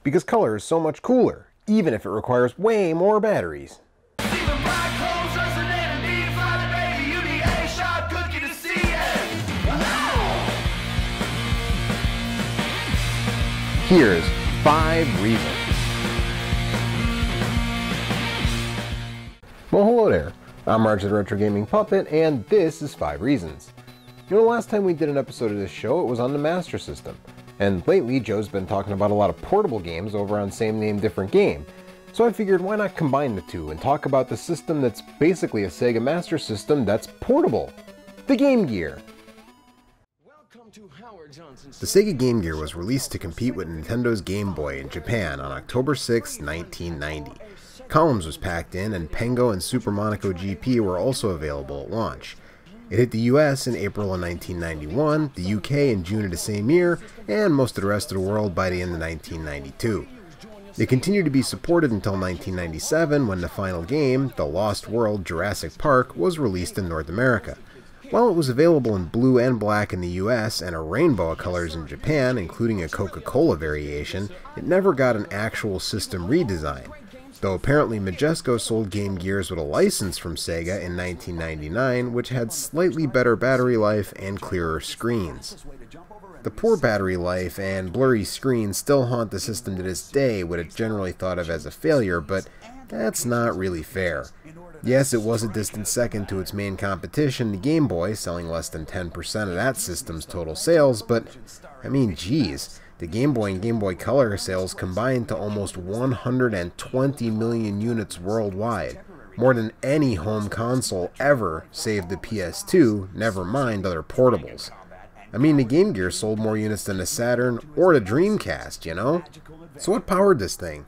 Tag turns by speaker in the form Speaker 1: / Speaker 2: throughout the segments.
Speaker 1: because color is so much cooler, even if it requires way more batteries. Here's 5 reasons. Well, hello there. I'm Marge the Retro Gaming Puppet, and this is 5 reasons. You know, the last time we did an episode of this show, it was on the Master System. And lately, Joe's been talking about a lot of portable games over on Same Name Different Game. So I figured, why not combine the two and talk about the system that's basically a Sega Master System that's portable? The Game Gear. The Sega Game Gear was released to compete with Nintendo's Game Boy in Japan on October 6, 1990. Columns was packed in, and Pengo and Super Monaco GP were also available at launch. It hit the US in April of 1991, the UK in June of the same year, and most of the rest of the world by the end of 1992. It continued to be supported until 1997, when the final game, The Lost World Jurassic Park, was released in North America. While it was available in blue and black in the US and a rainbow of colors in Japan, including a Coca-Cola variation, it never got an actual system redesign. Though apparently Majesco sold Game Gears with a license from Sega in 1999, which had slightly better battery life and clearer screens. The poor battery life and blurry screens still haunt the system to this day, what it generally thought of as a failure, but that's not really fair. Yes, it was a distant second to its main competition, the Game Boy, selling less than 10% of that system's total sales, but, I mean, geez, the Game Boy and Game Boy Color sales combined to almost 120 million units worldwide, more than any home console ever, save the PS2, never mind other portables. I mean, the Game Gear sold more units than the Saturn or the Dreamcast, you know? So what powered this thing?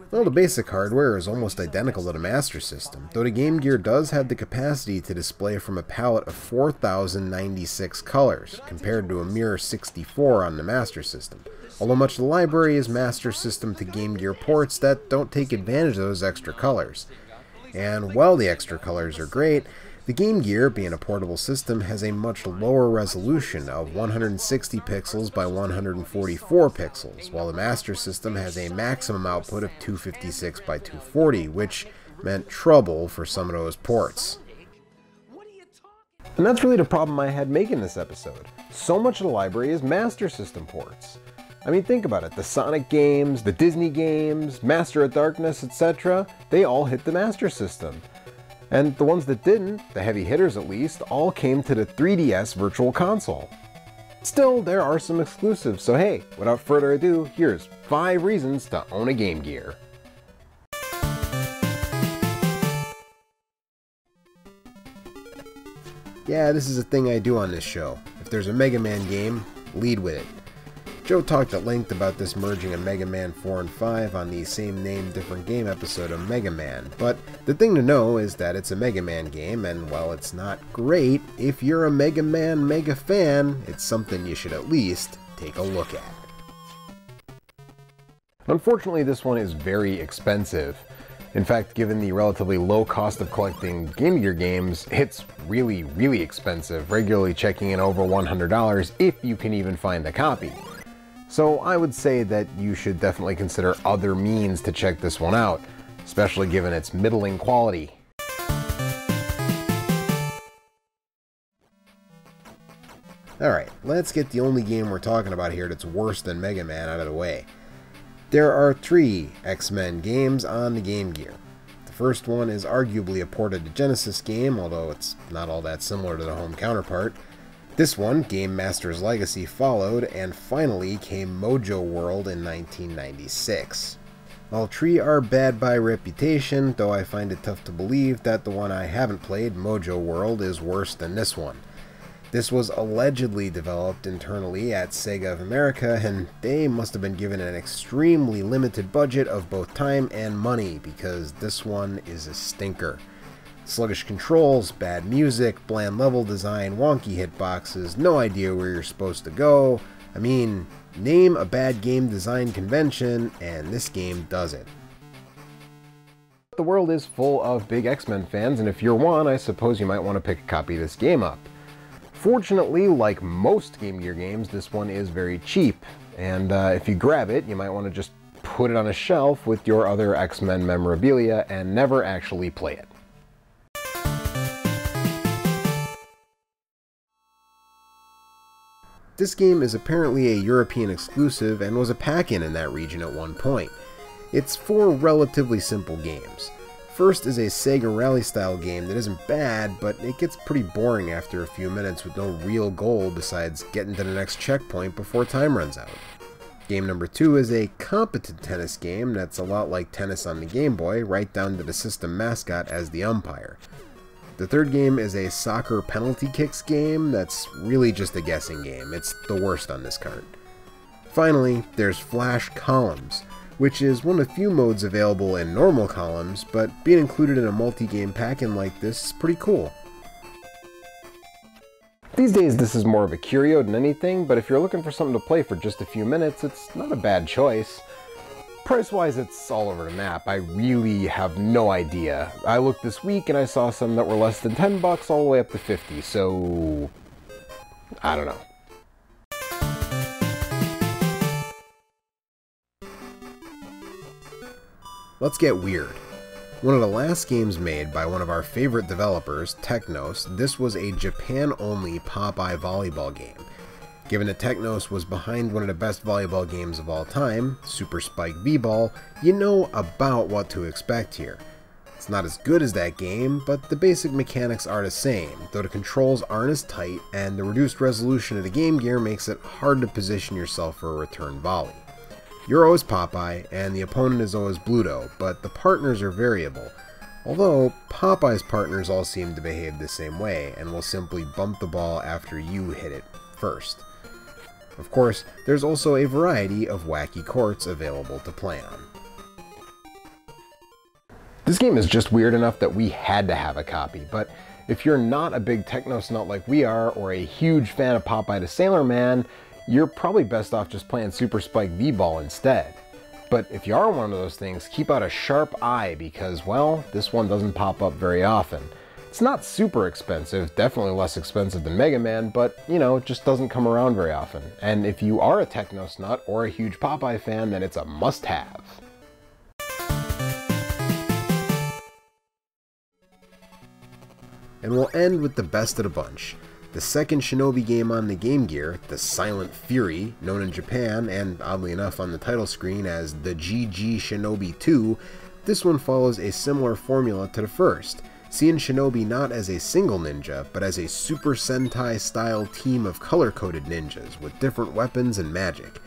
Speaker 1: Well, the basic hardware is almost identical to the Master System, though the Game Gear does have the capacity to display from a palette of 4,096 colors, compared to a mere 64 on the Master System, although much of the library is Master System to Game Gear ports that don't take advantage of those extra colors. And while the extra colors are great, the Game Gear, being a portable system, has a much lower resolution of 160 pixels by 144 pixels, while the Master System has a maximum output of 256 by 240, which meant trouble for some of those ports. And that's really the problem I had making this episode. So much of the library is Master System ports. I mean, think about it. The Sonic games, the Disney games, Master of Darkness, etc., they all hit the Master System. And the ones that didn't, the heavy hitters at least, all came to the 3DS Virtual Console. Still, there are some exclusives, so hey, without further ado, here's 5 reasons to own a Game Gear. Yeah, this is a thing I do on this show. If there's a Mega Man game, lead with it. Joe talked at length about this merging of Mega Man 4 and 5 on the Same Name Different Game episode of Mega Man, but the thing to know is that it's a Mega Man game, and while it's not great, if you're a Mega Man mega fan, it's something you should at least take a look at. Unfortunately, this one is very expensive. In fact, given the relatively low cost of collecting Game Gear games, it's really, really expensive, regularly checking in over $100 if you can even find a copy. So I would say that you should definitely consider other means to check this one out, especially given its middling quality. Alright, let's get the only game we're talking about here that's worse than Mega Man out of the way. There are 3 XMen games on the Game Gear. The first one is arguably a ported Genesis game, although it's not all that similar to the home counterpart. This one, Game Master's Legacy, followed, and finally came Mojo World in 1996. All 3 are bad by reputation, though I find it tough to believe that the one I haven't played, Mojo World, is worse than this one. This was allegedly developed internally at Sega of America, and they must have been given an extremely limited budget of both time and money, because this one is a stinker. Sluggish controls, bad music, bland level design, wonky hitboxes, no idea where you're supposed to go. I mean, name a bad game design convention, and this game does it. The world is full of big X-Men fans, and if you're one, I suppose you might want to pick a copy of this game up. Fortunately, like most Game Gear games, this one is very cheap, and if you grab it, you might want to just put it on a shelf with your other X-Men memorabilia and never actually play it. This game is apparently a European exclusive and was a pack-in that region at one point. It's 4 relatively simple games. First is a Sega Rally-style game that isn't bad, but it gets pretty boring after a few minutes with no real goal besides getting to the next checkpoint before time runs out. Game number 2 is a competent tennis game that's a lot like tennis on the Game Boy, right down to the system mascot as the umpire. The third game is a soccer penalty kicks game that's really just a guessing game. It's the worst on this cart. Finally, there's Flash Columns, which is one of the few modes available in normal columns, but being included in a multi-game pack-in like this is pretty cool. These days this is more of a curio than anything, but if you're looking for something to play for just a few minutes, it's not a bad choice. Price-wise, it's all over the map. I really have no idea. I looked this week and I saw some that were less than 10 bucks all the way up to 50, so I don't know. Let's get weird. One of the last games made by one of our favorite developers, Technos, this was a Japan-only Popeye volleyball game. Given that Technos was behind one of the best volleyball games of all time, Super Spike V-Ball, you know about what to expect here. It's not as good as that game, but the basic mechanics are the same, though the controls aren't as tight, and the reduced resolution of the Game Gear makes it hard to position yourself for a return volley. You're always Popeye, and the opponent is always Bluto, but the partners are variable. Although, Popeye's partners all seem to behave the same way, and will simply bump the ball after you hit it first. Of course, there's also a variety of wacky courts available to play on. This game is just weird enough that we had to have a copy, but if you're not a big Technos nut like we are, or a huge fan of Popeye the Sailor Man, you're probably best off just playing Super Spike V-Ball instead. But if you are one of those things, keep out a sharp eye because, well, this one doesn't pop up very often. It's not super expensive, definitely less expensive than Mega Man, but, you know, it just doesn't come around very often. And if you are a Technos nut or a huge Popeye fan, then it's a must-have. And we'll end with the best of the bunch. The second Shinobi game on the Game Gear, the Silent Fury, known in Japan and oddly enough on the title screen as the GG Shinobi 2, this one follows a similar formula to the first, seeing Shinobi not as a single ninja, but as a Super Sentai style team of color-coded ninjas with different weapons and magic.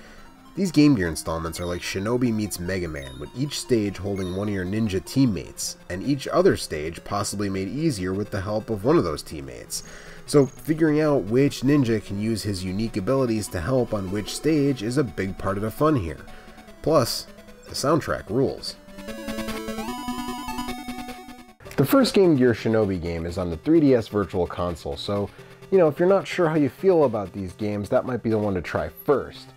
Speaker 1: These Game Gear installments are like Shinobi meets Mega Man, with each stage holding one of your ninja teammates, and each other stage possibly made easier with the help of one of those teammates. So figuring out which ninja can use his unique abilities to help on which stage is a big part of the fun here. Plus, the soundtrack rules. The first Game Gear Shinobi game is on the 3DS Virtual Console, so, you know, if you're not sure how you feel about these games, that might be the one to try first.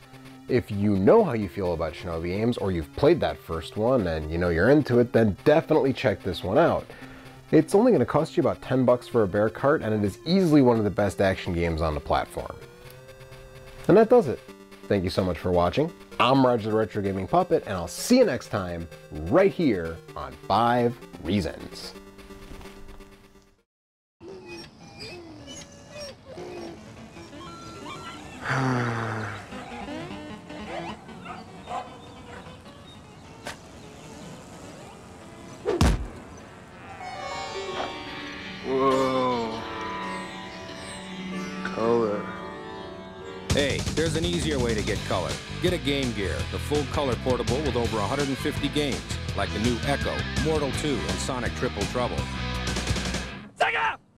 Speaker 1: If you know how you feel about Shinobi games, or you've played that first one and you know you're into it, then definitely check this one out. It's only going to cost you about 10 bucks for a bare cart, and it is easily one of the best action games on the platform. And that does it. Thank you so much for watching. I'm Roger the Retro Gaming Puppet, and I'll see you next time, right here on 5 Reasons.
Speaker 2: Whoa. Color.
Speaker 3: Hey, there's an easier way to get color. Get a Game Gear, the full color portable with over 150 games, like the new Echo, Mortal 2, and Sonic Triple Trouble.